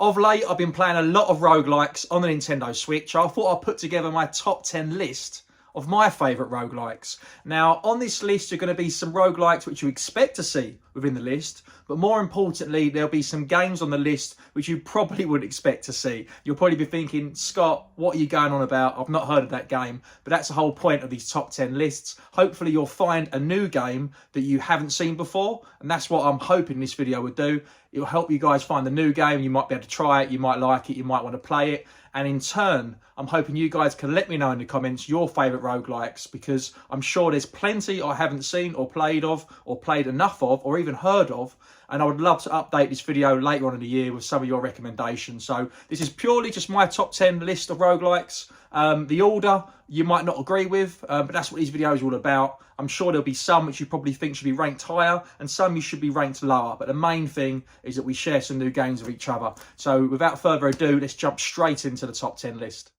Of late, I've been playing a lot of roguelikes on the Nintendo Switch. I thought I'd put together my top 10 list of my favourite roguelikes. Now, on this list, are going to be some roguelikes which you expect to see within the list, but more importantly, there'll be some games on the list which you probably wouldn't expect to see. You'll probably be thinking, Scott, what are you going on about? I've not heard of that game. But that's the whole point of these top 10 lists. Hopefully, you'll find a new game that you haven't seen before, and that's what I'm hoping this video would do. It'll help you guys find the new game. You might be able to try it, you might like it, you might want to play it. And in turn, I'm hoping you guys can let me know in the comments your favourite roguelikes, because I'm sure there's plenty I haven't seen or played of, or played enough of, or even heard of. And I would love to update this video later on in the year with some of your recommendations. So this is purely just my top 10 list of roguelikes. The order you might not agree with, but that's what these videos are all about. I'm sure there'll be some which you probably think should be ranked higher, and some you should be ranked lower. But the main thing is that we share some new games with each other. So without further ado, let's jump straight into the top 10 list.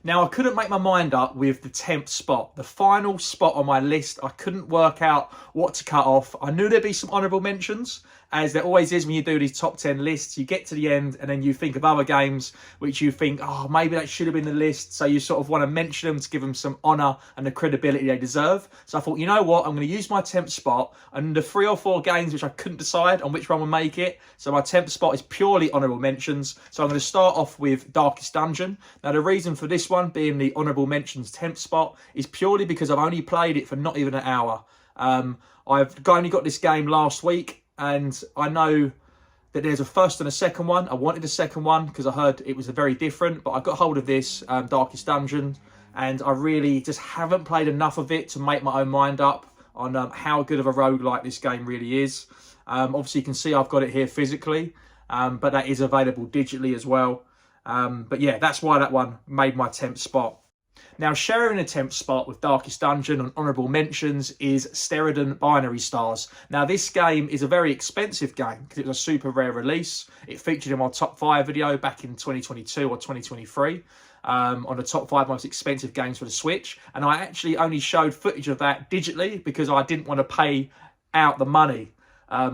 Now, I couldn't make my mind up with the 10th spot, the final spot on my list. I couldn't work out what to cut off. I knew there'd be some honourable mentions, as there always is when you do these top 10 lists. You get to the end and then you think of other games which you think, oh, maybe that should have been the list. So you sort of want to mention them to give them some honour and the credibility they deserve. So I thought, you know what, I'm going to use my 10th spot and the 3 or 4 games which I couldn't decide on which one would make it. So my 10th spot is purely honourable mentions. So I'm going to start off with Darkest Dungeon. Now, the reason for this one being the honourable mentions 10th spot is purely because I've only played it for not even an hour. I've only got this game last week, and I know that there's a first and a second one. I wanted a second one because I heard it was very different, but I got hold of this Darkest Dungeon, and I really just haven't played enough of it to make my own mind up on how good of a roguelike this game really is. Obviously, you can see I've got it here physically, but that is available digitally as well. But yeah, that's why that one made my 10th spot. Now, sharing a 10th spot with Darkest Dungeon on honourable mentions is Steriden Binary Stars. Now, this game is a very expensive game because it was a super rare release. It featured in my top 5 video back in 2022 or 2023 on the top 5 most expensive games for the Switch. And I actually only showed footage of that digitally because I didn't want to pay out the money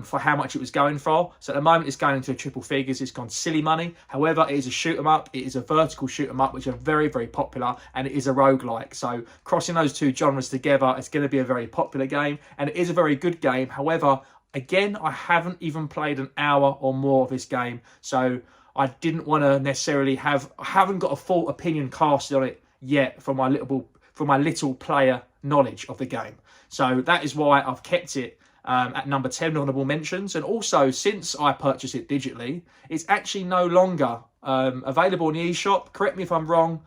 for how much it was going for. So at the moment it's going into triple figures. It's gone silly money. However, it is a shoot 'em up. It is a vertical shoot 'em up, which are very, very popular, and it is a roguelike. So crossing those two genres together, it's going to be a very popular game, and it is a very good game. However, again, I haven't even played an hour or more of this game, so I didn't want to necessarily I haven't got a full opinion cast on it yet from my little player knowledge of the game. So that is why I've kept it at number 10 honourable mentions. And also, since I purchased it digitally, it's actually no longer available in the eShop. Correct me if I'm wrong.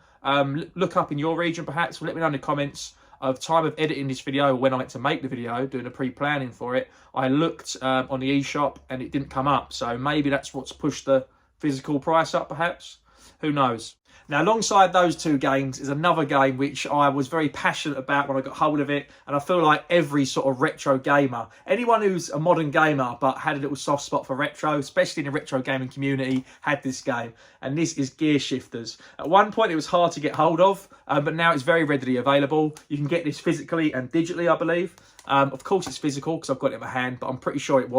Look up in your region perhaps, or let me know in the comments of time of editing this video, when I went to make the video, doing the pre-planning for it. I looked on the eShop and it didn't come up. So maybe that's what's pushed the physical price up perhaps. Who knows? Now, alongside those two games is another game which I was very passionate about when I got hold of it, and I feel like every sort of retro gamer, anyone who's a modern gamer but had a little soft spot for retro, especially in the retro gaming community, had this game, and this is Gear Shifters. At one point it was hard to get hold of, but now it's very readily available. You can get this physically and digitally, I believe. Of course it's physical because I've got it in my hand, but I'm pretty sure it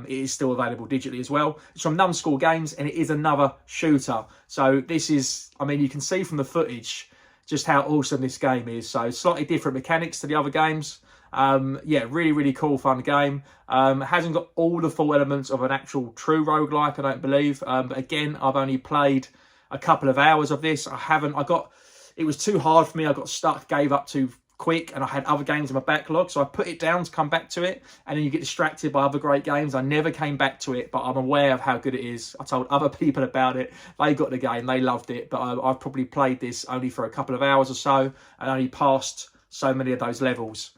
is still available digitally as well. It's from Numbskull Games, and it is another shooter. So this is, I mean, you can see from the footage just how awesome this game is. So slightly different mechanics to the other games. Yeah, really, really cool, fun game. It hasn't got all the full elements of an actual true roguelike, I don't believe. But again, I've only played a couple of hours of this. It was too hard for me. I got stuck, gave up too quick, and I had other games in my backlog, so I put it down to come back to it, and then you get distracted by other great games. I never came back to it, but I'm aware of how good it is. I told other people about it. They got the game, they loved it, but I've probably played this only for a couple of hours or so and only passed so many of those levels.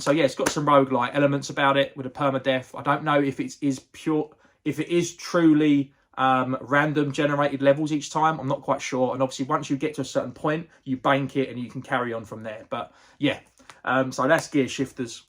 So yeah, it's got some roguelike elements about it with a permadeath. I don't know if it is truly random generated levels each time. I'm not quite sure, and obviously once you get to a certain point you bank it and you can carry on from there. But yeah, so that's Gear Shifters.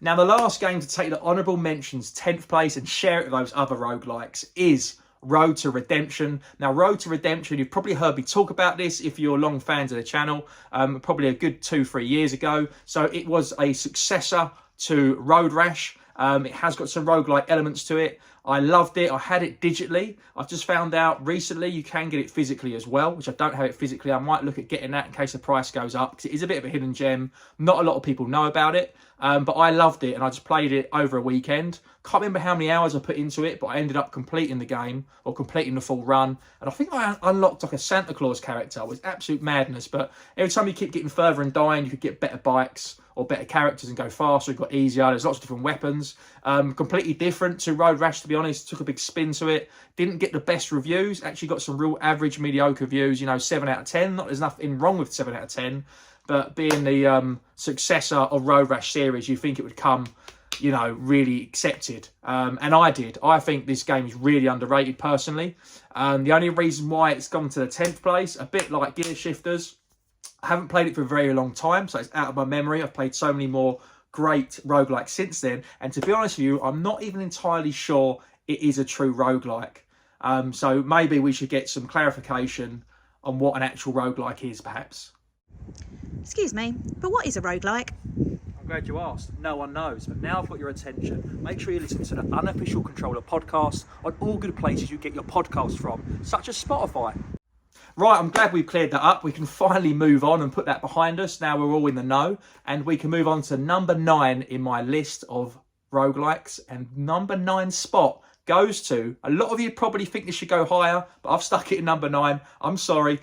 Now, the last game to take the honourable mentions 10th place and share it with those other roguelikes is Road to Redemption. Now, Road to Redemption, you've probably heard me talk about this if you're long fans of the channel, probably a good 2-3 years ago. So it was a successor to Road Rash. It has got some roguelike elements to it. I loved it. I had it digitally. I've just found out recently you can get it physically as well, which I don't have it physically. I might look at getting that in case the price goes up, because it is a bit of a hidden gem. Not a lot of people know about it, but I loved it, and I just played it over a weekend. Can't remember how many hours I put into it, but I ended up completing the game, or completing the full run. And I think I unlocked like a Santa Claus character. It was absolute madness, but every time you keep getting further and dying, you could get better bikes or better characters and go faster. It got easier. There's lots of different weapons. Completely different to Road Rash, to be honest. Took a big spin to it. Didn't get the best reviews. Actually got some real average, mediocre reviews. You know, 7 out of 10. Not there's nothing wrong with 7 out of 10. But being the successor of Road Rash series, you think it would come, you know, really accepted. And I did. I think this game is really underrated, personally. The only reason why it's gone to the 10th place, a bit like Gear Shifters, I haven't played it for a very long time, so it's out of my memory. I've played so many more great roguelikes since then. And to be honest with you, I'm not even entirely sure it is a true roguelike. So maybe we should get some clarification on what an actual roguelike is, perhaps. Excuse me, but what is a roguelike? I'm glad you asked. No one knows, but now I've got your attention. Make sure you listen to the Unofficial Controller podcast on all good places you get your podcasts from, such as Spotify. Right, I'm glad we've cleared that up. We can finally move on and put that behind us. Now we're all in the know, and we can move on to number 9 in my list of roguelikes. And number 9 spot goes to, a lot of you probably think this should go higher, but I've stuck it at number 9. I'm sorry,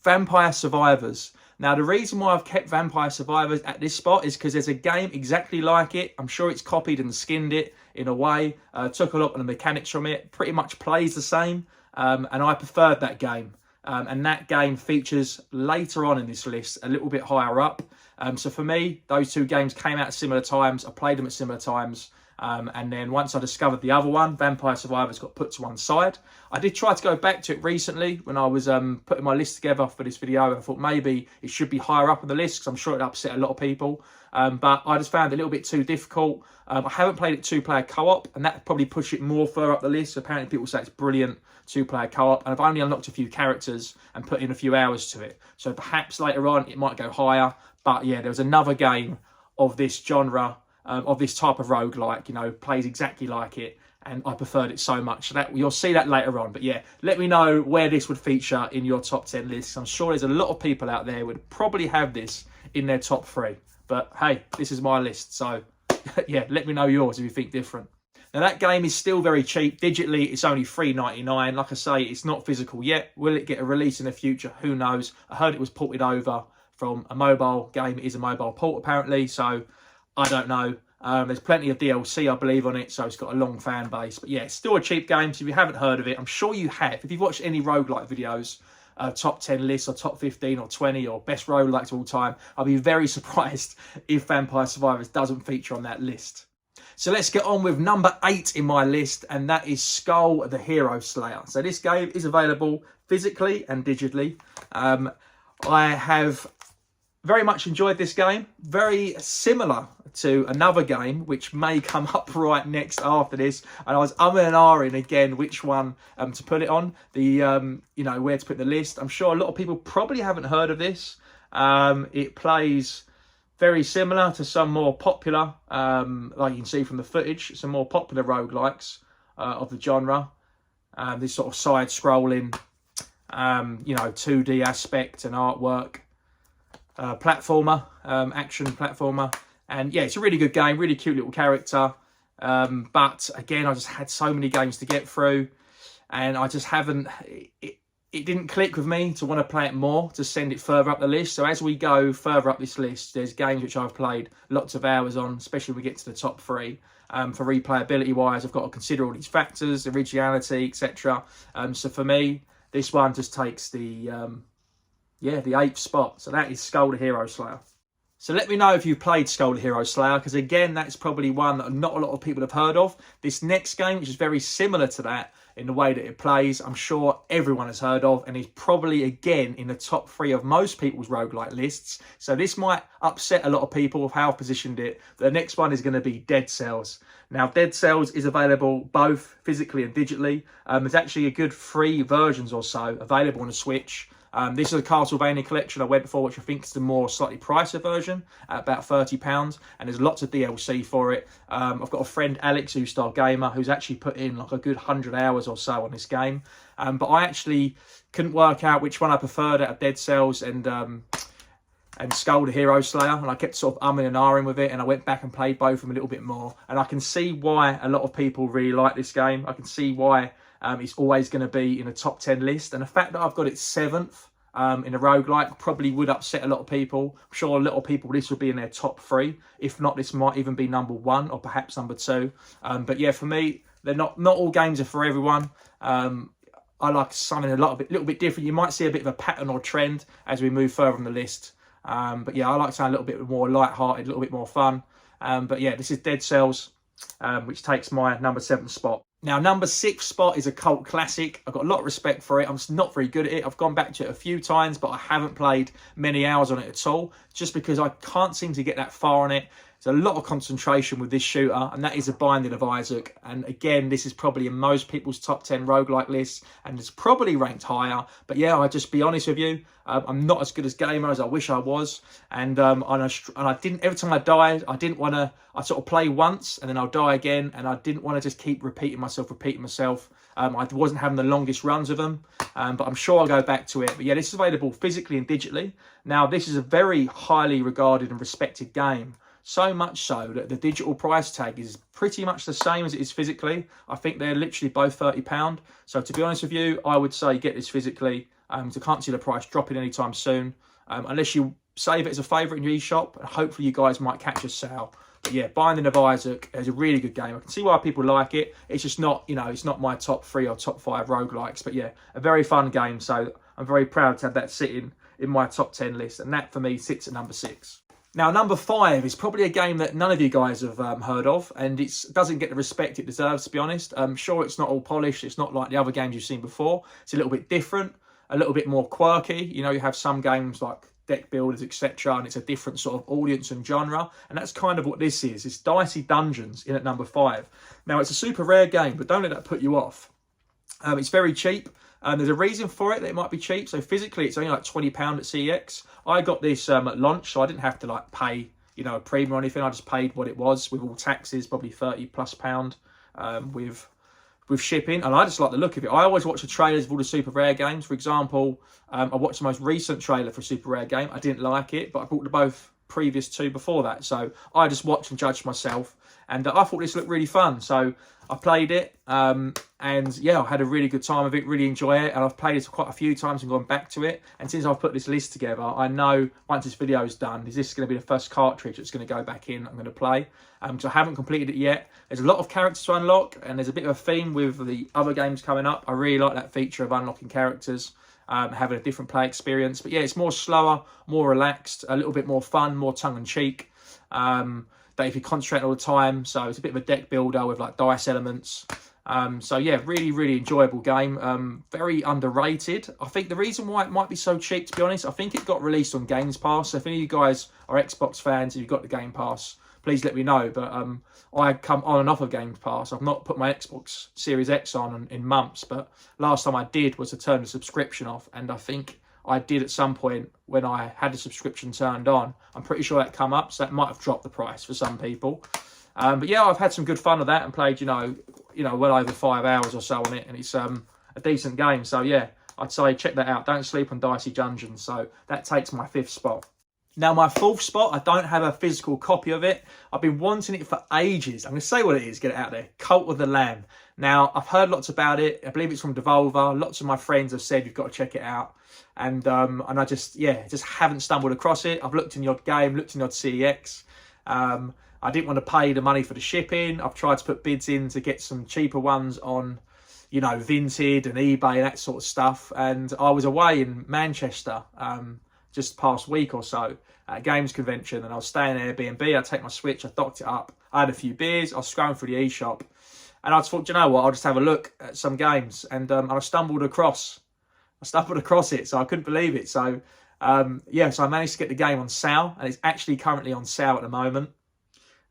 Vampire Survivors. Now, the reason why I've kept Vampire Survivors at this spot is because there's a game exactly like it. I'm sure it's copied and skinned it in a way. Took a lot of the mechanics from it. Pretty much plays the same. And I preferred that game. And that game features later on in this list, a little bit higher up. So for me, those two games came out at similar times. I played them at similar times. And then once I discovered the other one, Vampire Survivors, got put to one side. I did try to go back to it recently when I was putting my list together for this video. And I thought maybe it should be higher up on the list, because I'm sure it upset a lot of people. But I just found it a little bit too difficult. I haven't played it 2-player co-op, and that probably pushed it more further up the list. Apparently people say it's brilliant 2-player co-op, and I've only unlocked a few characters and put in a few hours to it. So perhaps later on it might go higher. But yeah, there was another game of this genre, of this type of roguelike, you know, plays exactly like it, and I preferred it so much. So that you'll see that later on. But yeah, let me know where this would feature in your top 10 lists. I'm sure there's a lot of people out there who would probably have this in their top 3. But hey, this is my list, so yeah, let me know yours if you think different. Now, that game is still very cheap. Digitally, it's only $3.99. Like I say, it's not physical yet. Will it get a release in the future? Who knows? I heard it was ported over from a mobile game. It is a mobile port, apparently, so I don't know. There's plenty of DLC, I believe, on it, so it's got a long fan base. But yeah, it's still a cheap game, so if you haven't heard of it, I'm sure you have. If you've watched any roguelike videos, top 10 lists or top 15 or 20 or best roguelikes of all time, I'll be very surprised if Vampire Survivors doesn't feature on that list. So let's get on with number 8 in my list, and that is Skull the Hero Slayer. So this game is available physically and digitally. I have very much enjoyed this game. Very similar to another game which may come up right next after this, and I was umming and ahhing again which one to put it on, the you know, where to put the list. I'm sure a lot of people probably haven't heard of this. It plays very similar to some more popular, like you can see from the footage, some more popular roguelikes of the genre. This sort of side-scrolling, you know, 2D aspect and artwork, platformer, action platformer. And yeah, it's a really good game, really cute little character. But again, I just had so many games to get through, and I just haven't, it didn't click with me to want to play it more, to send it further up the list. So as we go further up this list, there's games which I've played lots of hours on, especially when we get to the top 3. For replayability wise, I've got to consider all these factors, originality, etc. So for me, this one just takes the 8th spot. So that is Skull the Hero Slayer. So let me know if you've played Skull the Hero Slayer, because again, that's probably one that not a lot of people have heard of. This next game, which is very similar to that in the way that it plays, I'm sure everyone has heard of, and is probably again in the top 3 of most people's roguelike lists. So this might upset a lot of people of how I've positioned it. The next one is going to be Dead Cells. Now, Dead Cells is available both physically and digitally. There's actually a good 3 versions or so available on the Switch. This is a Castlevania collection I went for, which I think is the more slightly pricier version at about £30, and there's lots of DLC for it. I've got a friend, Alex, who's Star Gamer, who's actually put in like a good 100 hours or so on this game. But I actually couldn't work out which one I preferred out of Dead Cells and Skull the Hero Slayer, and I kept sort of umming and ahhing with it, and I went back and played both of them a little bit more, and I can see why a lot of people really like this game. I can see why it's always going to be in a top 10 list, and the fact that I've got it 7th in a roguelike probably would upset a lot of people. I'm sure a lot of people this would be in their top 3. If not, this might even be number 1 or perhaps number 2. But yeah, for me, they're not all games are for everyone. I like something a little bit different. You might see a bit of a pattern or trend as we move further on the list. But yeah, I like something a little bit more light-hearted, a little bit more fun. But yeah, this is Dead Cells, which takes my number 7 spot. Now, number 6 spot is a cult classic. I've got a lot of respect for it. I'm just not very good at it. I've gone back to it a few times, but I haven't played many hours on it at all, just because I can't seem to get that far on it. There's a lot of concentration with this shooter, and that is A Binding of Isaac. And again, this is probably in most people's top 10 roguelike lists, and it's probably ranked higher. But yeah, I'll just be honest with you, I'm not as good as gamer as I wish I was. And I didn't, every time I died, I didn't want to, I sort of play once and then I'll die again, and I didn't want to just keep repeating myself. I wasn't having the longest runs of them, but I'm sure I'll go back to it. But yeah, this is available physically and digitally. Now, this is a very highly regarded and respected game. So much so that the digital price tag is pretty much the same as it is physically. I think they're literally both £30. So to be honest with you, I would say get this physically. I can't see the price dropping anytime soon, unless you save it as a favourite in your eShop. And hopefully you guys might catch a sale. But yeah, Binding of Isaac is a really good game. I can see why people like it. It's just not, it's not my top 3 or top 5 roguelikes. But yeah, a very fun game. So I'm very proud to have that sitting in my top 10 list. And that for me sits at number 6. Now, number 5 is probably a game that none of you guys have heard of, and it doesn't get the respect it deserves, to be honest. I'm sure it's not all polished. It's not like the other games you've seen before. It's a little bit different, a little bit more quirky. You have some games like deck builders, etc., and it's a different sort of audience and genre, and that's kind of what this is. It's Dicey Dungeons in at number 5. Now, it's a super rare game, but don't let that put you off. It's very cheap. There's a reason for it that it might be cheap. So physically, it's only like £20 at CEX. I got this at launch, so I didn't have to like pay, a premium or anything. I just paid what it was with all taxes, probably £30+ with shipping. And I just like the look of it. I always watch the trailers of all the super rare games. For example, I watched the most recent trailer for a super rare game. I didn't like it, but I bought the both previous 2 before that. So I just watched and judged myself. And I thought this looked really fun. So I played it, and yeah, I had a really good time with it, really enjoy it. And I've played it quite a few times and gone back to it. And since I've put this list together, I know once this video is done, is this going to be the first cartridge that's going to go back in, I'm going to play. So I haven't completed it yet. There's a lot of characters to unlock, and there's a bit of a theme with the other games coming up. I really like that feature of unlocking characters, having a different play experience. But yeah, it's more slower, more relaxed, a little bit more fun, more tongue-in-cheek. That if you concentrate all the time, so it's a bit of a deck builder with like dice elements. So yeah, really, really enjoyable game. Very underrated. I think the reason why it might be so cheap, to be honest, I think it got released on Games Pass. So if any of you guys are Xbox fans and you've got the Game Pass, please let me know. But I come on and off of Games Pass. I've not put my Xbox Series X on in months, but last time I did was to turn the subscription off, and I think I did at some point when I had the subscription turned on. I'm pretty sure that come up, so that might have dropped the price for some people. But yeah, I've had some good fun with that and played, well over 5 hours or so on it, and it's a decent game. So yeah, I'd say check that out. Don't sleep on Dicey Dungeons. So that takes my 5th spot. Now, my 4th spot, I don't have a physical copy of it. I've been wanting it for ages. I'm going to say what it is, get it out there. Cult of the Lamb. Now, I've heard lots about it. I believe it's from Devolver. Lots of my friends have said you've got to check it out. And I just haven't stumbled across it. I've looked in the odd game, looked in the odd CEX. I didn't want to pay the money for the shipping. I've tried to put bids in to get some cheaper ones on, Vinted and eBay and that sort of stuff. And I was away in Manchester just past week or so at a games convention, and I was staying in Airbnb. I take my Switch, I docked it up. I had a few beers. I was scrolling through the eShop, and I just thought, you know what? I'll just have a look at some games. And I stumbled across it, so I couldn't believe it. So yeah, so I managed to get the game on sale, and it's actually currently on sale at the moment.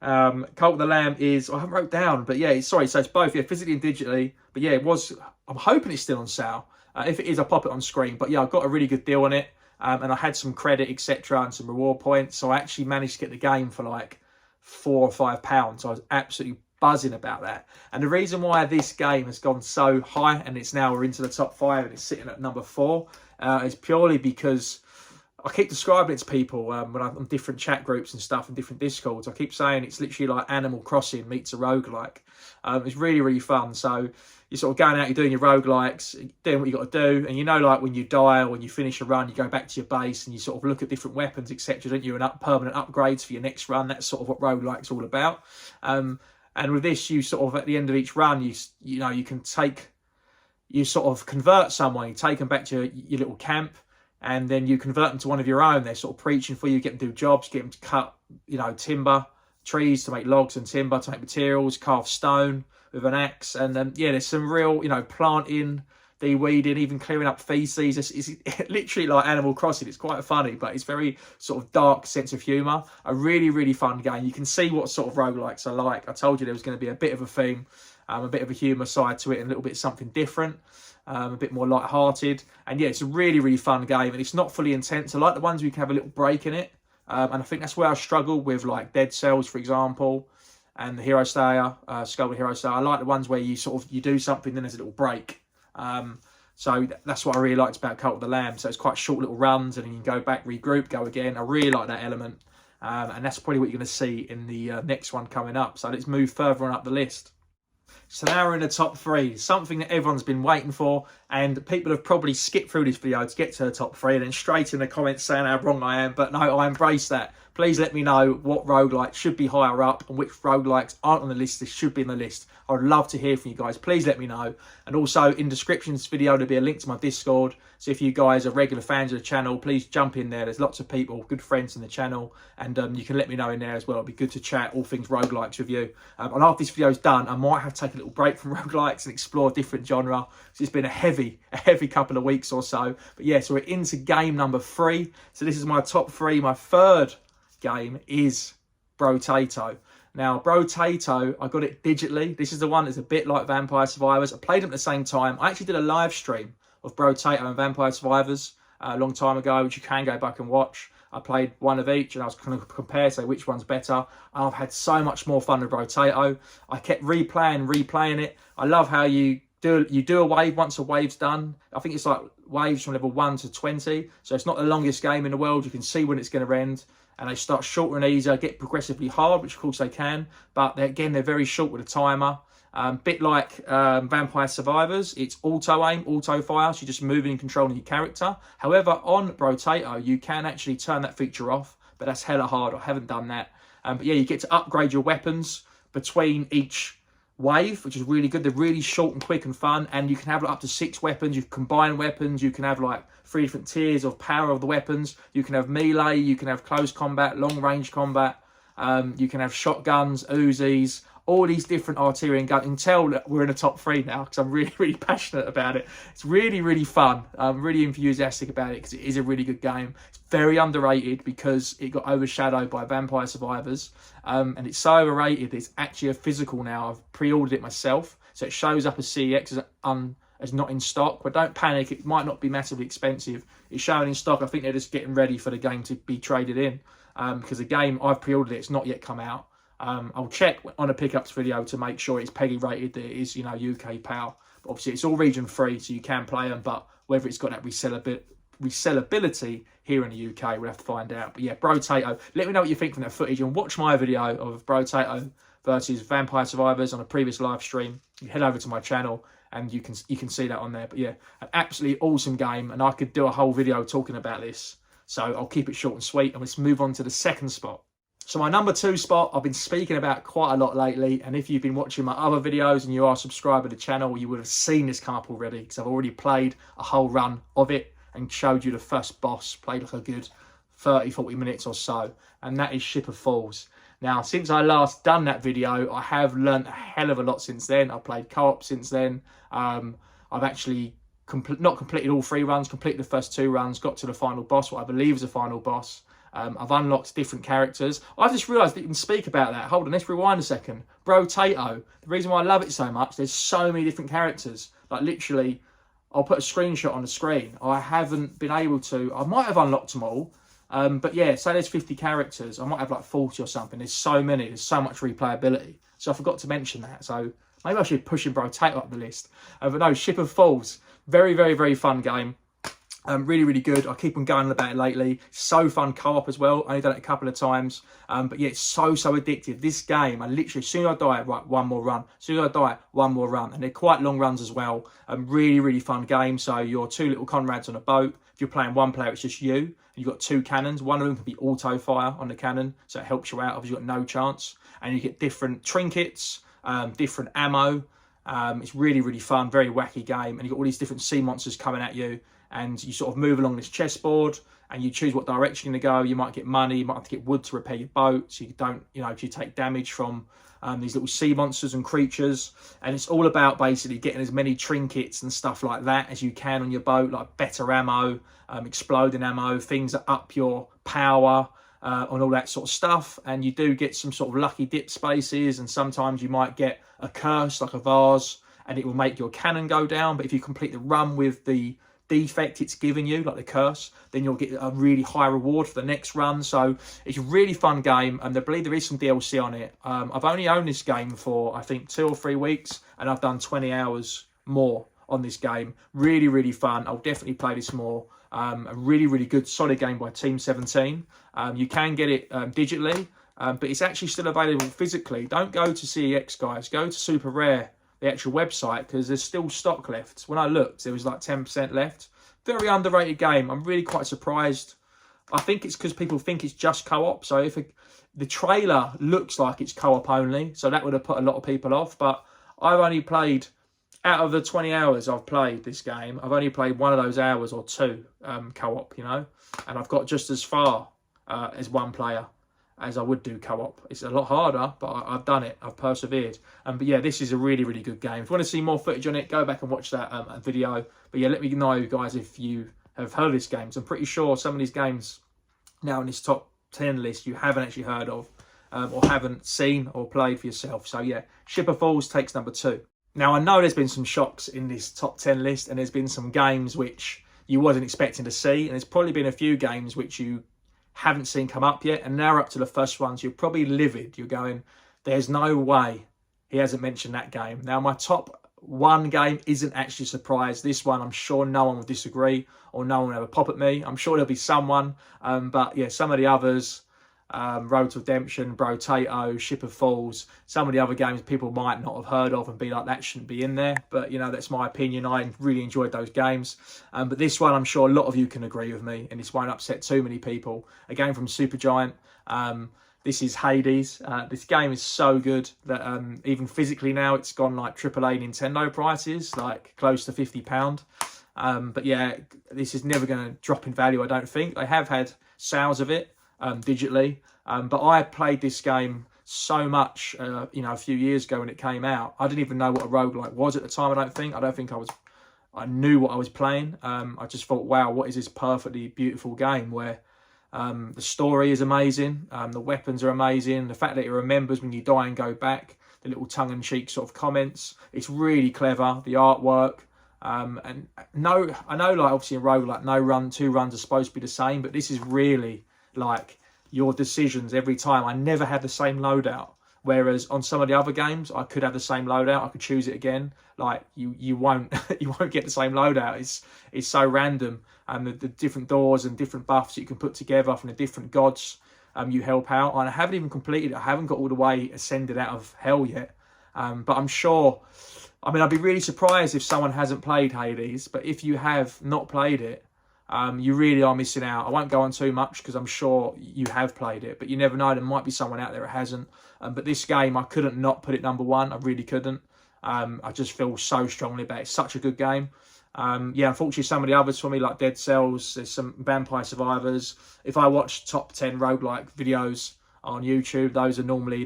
Cult of the Lamb is, I haven't wrote down, but yeah, so it's both, physically and digitally. But yeah, I'm hoping it's still on sale. If it is, I'll pop it on screen. But yeah, I got a really good deal on it. And I had some credit, etc., and some reward points. So I actually managed to get the game for like £4 or £5. So I was absolutely buzzing about that. And the reason why this game has gone so high, and we're into the top 5 and it's sitting at number 4, is purely because I keep describing it to people when I'm on different chat groups and stuff and different Discords. I keep saying it's literally like Animal Crossing meets a roguelike. It's really, really fun. So you're sort of going out, you're doing your roguelikes, doing what you got to do. And you know, like when you die or when you finish a run, you go back to your base and you sort of look at different weapons, etc., don't you? And permanent upgrades for your next run. That's sort of what roguelike's all about. And with this, you sort of, at the end of each run, you know, you can sort of convert someone. You take them back to your little camp. And then you convert them to one of your own. They're sort of preaching for you, get them to do jobs, get them to cut, you know, timber, trees to make logs and timber to make materials, carve stone with an axe. And yeah, there's some real, you know, planting, de-weeding, even clearing up feces. It's literally like Animal Crossing. It's quite funny, but it's very sort of dark sense of humour. A really, really fun game. You can see what sort of roguelikes are like. I told you there was going to be a bit of a theme, a bit of a humour side to it, and a little bit something different. A bit more light-hearted, and yeah, it's a really, really fun game, and it's not fully intense. I like the ones where you can have a little break in it, and I think that's where I struggle with, like Dead Cells, for example, and the Hero Slayer, Skull and Hero Slayer. I like the ones where you do something, then there's a little break. So that's what I really liked about Cult of the Lamb. So it's quite short little runs, and then you can go back, regroup, go again. I really like that element, and that's probably what you're going to see in the next one coming up. So let's move further on up the list. So now we're in the top 3, something that everyone's been waiting for, and people have probably skipped through this video to get to the top 3 and then straight in the comments saying how wrong I am. But no, I embrace that. Please let me know what roguelikes should be higher up and which roguelikes aren't on the list that should be in the list. I would love to hear from you guys. Please let me know. And also in the description of this video, there'll be a link to my Discord. So if you guys are regular fans of the channel, please jump in there. There's lots of people, good friends in the channel. And you can let me know in there as well. It'll be good to chat all things roguelikes with you. And after this video's done, I might have to take a little break from roguelikes and explore a different genre. So it's been a heavy couple of weeks or so. But yeah, so we're into game number 3. So this is my top 3. My third game is Brotato. Now, Brotato, I got it digitally. This is the one that's a bit like Vampire Survivors. I played them at the same time. I actually did a live stream of Brotato and Vampire Survivors a long time ago, which you can go back and watch. I played one of each and I was going to compare, say which one's better. And I've had so much more fun with Brotato. I kept replaying it. I love how you do a wave once a wave's done. I think it's like waves from level 1 to 20. So it's not the longest game in the world. You can see when it's going to end. And they start shorter and easier, get progressively hard, which of course they can. But they're very short with a timer. Bit like Vampire Survivors, it's auto-aim, auto-fire, so you're just moving and controlling your character. However, on Brotato, you can actually turn that feature off, but that's hella hard. I haven't done that. But yeah, you get to upgrade your weapons between each wave, which is really good. They're really short and quick and fun, and you can have like, up to 6 weapons. You can combine weapons. You can have like 3 different tiers of power of the weapons. You can have melee, you can have close combat, long range combat. You can have shotguns, Uzis, all these different artillery guns. You can tell that we're in the top 3 now because I'm really, really passionate about it. It's really, really fun. I'm really enthusiastic about it because it is a really good game. It's very underrated because it got overshadowed by Vampire Survivors. And it's so overrated that it's actually a physical now. I've pre-ordered it myself. So it shows up as CEX as not in stock. But don't panic, it might not be massively expensive. It's showing in stock. I think they're just getting ready for the game to be traded in. Because the game, I've pre-ordered it, it's not yet come out. I'll check on a pickups video to make sure it's PEGI rated, that it is, you know, UK PAL. But obviously it's all region free, so you can play them, but whether it's got that resellability here in the UK, we'll have to find out. But yeah, Brotato, let me know what you think from that footage, and watch my video of Brotato versus Vampire Survivors on a previous live stream. You head over to my channel and you can see that on there. But yeah, an absolutely awesome game, and I could do a whole video talking about this. So I'll keep it short and sweet, and let's move on to the second spot. So my number 2 spot, I've been speaking about quite a lot lately, and if you've been watching my other videos and you are subscribed to the channel, you would have seen this come up already, because I've already played a whole run of it and showed you the first boss, played like a good 30-40 minutes or so, and that is Ship of Fools. Now, since I last done that video, I have learnt a hell of a lot since then. I've played co-op since then. I've actually not completed all 3 runs, completed the first 2 runs, got to the final boss, what I believe is the final boss. I've unlocked different characters. I've just realised that you can speak about that. Hold on, let's rewind a second. Brotato, the reason why I love it so much, there's so many different characters. Like literally, I'll put a screenshot on the screen. I haven't been able to. I might have unlocked them all. But yeah, say there's 50 characters. I might have like 40 or something. There's so many. There's so much replayability. So I forgot to mention that. So maybe I should push Bro Tato up the list. But no, Ship of Fools. Very, very, very fun game. Really, really good. I keep on going about it lately. So fun co-op as well. Only done it a couple of times. But yeah, it's so addictive. This game, I literally, as soon as I die, right, one more run. As soon as I die, one more run. And they're quite long runs as well. Really, really fun game. So you're two little comrades on a boat. If you're playing one player, it's just you. And you've got two cannons. One of them can be auto fire on the cannon. So it helps you out. Obviously, you've got no chance. And you get different trinkets, different ammo. It's really, really fun. Very wacky game. And you've got all these different sea monsters coming at you. And you sort of move along this chessboard and you choose what direction you're going to go. You might get money, you might have to get wood to repair your boat so you don't, if you take damage from these little sea monsters and creatures. And it's all about basically getting as many trinkets and stuff like that as you can on your boat, like better ammo, exploding ammo, things that up your power, on all that sort of stuff. And you do get some sort of lucky dip spaces, and sometimes you might get a curse like a vase and it will make your cannon go down. But if you complete the run with the defect it's giving you, like the curse, then you'll get a really high reward for the next run. So it's a really fun game, and I believe there is some DLC on it. I've only owned this game for I think 2 or 3 weeks, and I've done 20 hours more on this game. Really, really fun. I'll definitely play this more. A really, really good solid game by Team 17. You can get it digitally, but it's actually still available physically. Don't go to CEX, guys. Go to Super Rare, the actual website, because there's still stock left. When I looked, there was like 10% left. Very underrated game. I'm really quite surprised. I think it's because people think it's just co-op. So if the trailer looks like it's co-op only, so that would have put a lot of people off. But I've only played, out of the 20 hours I've played this game, I've only played one of those hours or two co-op, and I've got just as far as one player as I would do co-op. It's a lot harder, but I've done it. I've persevered. But yeah, this is a really, really good game. If you want to see more footage on it, go back and watch that video. But yeah, let me know, guys, if you have heard of this game. So I'm pretty sure some of these games now in this top 10 list you haven't actually heard of, or haven't seen or played for yourself. So yeah, Ship of Fools takes number 2. Now, I know there's been some shocks in this top 10 list, and there's been some games which you wasn't expecting to see. And there's probably been a few games which you haven't seen come up yet, and now we're up to the first ones. You're probably livid. You're going, there's no way he hasn't mentioned that game. Now, my top 1 game isn't actually a surprise. This one, I'm sure no one will disagree, or no one will ever pop at me. I'm sure there'll be someone, but yeah, some of the others, Road to Redemption, Bro Tato, Ship of Fools, some of the other games people might not have heard of and be like, that shouldn't be in there. But that's my opinion. I really enjoyed those games. But this one, I'm sure a lot of you can agree with me, and this won't upset too many people. A game from Supergiant. This is Hades. This game is so good that even physically now it's gone like AAA Nintendo prices, like close to £50. But yeah, this is never going to drop in value, I don't think. They have had sales of it digitally, but I played this game so much a few years ago when it came out. I didn't even know what a roguelike was at the time. I don't think I knew what I was playing. I just thought, wow, what is this perfectly beautiful game where the story is amazing, the weapons are amazing, the fact that it remembers when you die and go back, the little tongue-in-cheek sort of comments, it's really clever, the artwork. And no, I know, like obviously in roguelike, no two runs are supposed to be the same, but this is really like your decisions every time. I never had the same loadout, whereas on some of the other games I could have the same loadout, I could choose it again. Like you won't get the same loadout. It's so random, and the different doors and different buffs that you can put together from the different gods you help out. And I haven't even completed it. I haven't got all the way ascended out of hell yet, but I'm sure, I'd be really surprised if someone hasn't played Hades, but if you have not played it, you really are missing out. I won't go on too much because I'm sure you have played it, but you never know. There might be someone out there who hasn't. But this game, I couldn't not put it number 1. I really couldn't. I just feel so strongly about it. It's such a good game. Yeah, unfortunately, some of the others for me, like Dead Cells, there's some Vampire Survivors. If I watch top 10 roguelike videos on YouTube,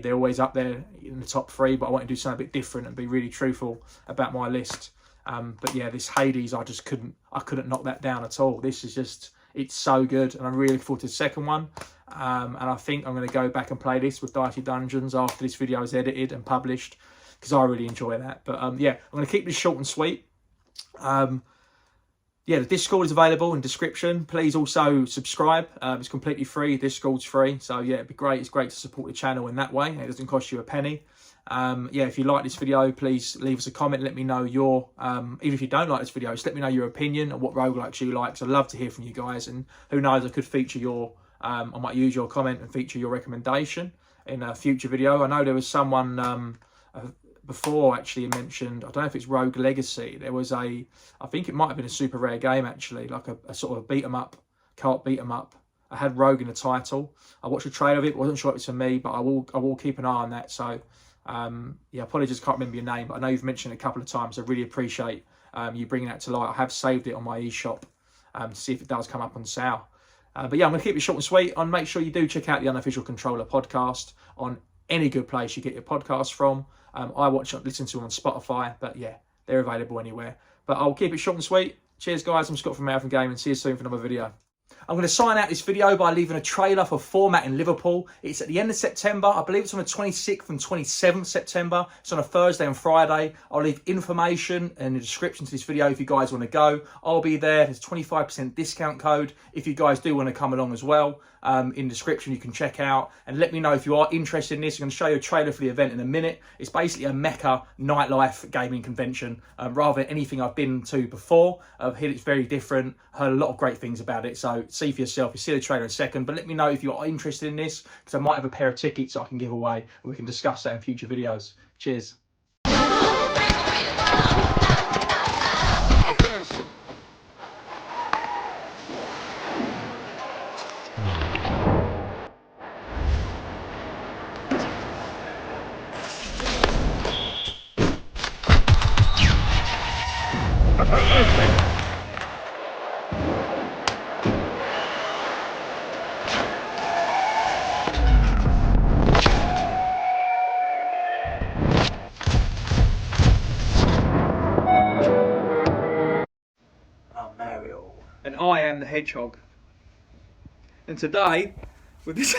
they're always up there in the top 3, but I want to do something a bit different and be really truthful about my list. But yeah, this Hades, I couldn't knock that down at all. This is just, it's so good, and I'm really looking forward to the second one. And I think I'm going to go back and play this with Dicey Dungeons after this video is edited and published, because I really enjoy that. But yeah, I'm going to keep this short and sweet. yeah, the Discord is available in the description. Please also subscribe. It's completely free. Discord's free. So yeah, it'd be great. It's great to support the channel in that way. It doesn't cost you a penny. Yeah, if you like this video, please leave us a comment. Let me know your, even if you don't like this video, just let me know your opinion and what roguelikes you like. So I'd love to hear from you guys. And who knows, I could feature your, I might use your comment and feature your recommendation in a future video. I know there was someone before actually mentioned, I don't know if it's Rogue Legacy. There was I think it might have been a super rare game actually, like a sort of beat 'em up, co-op beat 'em up. I had Rogue in the title. I watched a trailer of it. Wasn't sure it was for me, but I will keep an eye on that. So yeah, apologies, can't remember your name, but I know you've mentioned it a couple of times. I really appreciate you bringing that to light. I have saved it on my eShop to see if it does come up on sale. But yeah, I'm going to keep it short and sweet. And make sure you do check out the Unofficial Controller podcast on any good place you get your podcasts from. I listen to them on Spotify, but yeah, they're available anywhere. But I'll keep it short and sweet. Cheers, guys. I'm Scott from Marathon Gaming. See you soon for another video. I'm going to sign out this video by leaving a trailer for Format in Liverpool. It's at the end of September. I believe it's on the 26th and 27th September. It's on a Thursday and Friday. I'll leave information in the description to this video if you guys want to go. I'll be there. There's a 25% discount code if you guys do want to come along as well. In the description you can check out and let me know if you are interested in this. I'm going to show you a trailer for the event in a minute. It's basically a Mecca nightlife gaming convention rather than anything I've been to before. I've heard it's very different, heard a lot of great things about it, so see for yourself. You see the trailer in a second, but let me know if you are interested in this because I might have a pair of tickets I can give away and we can discuss that in future videos. Cheers. And I am the hedgehog. And today, with this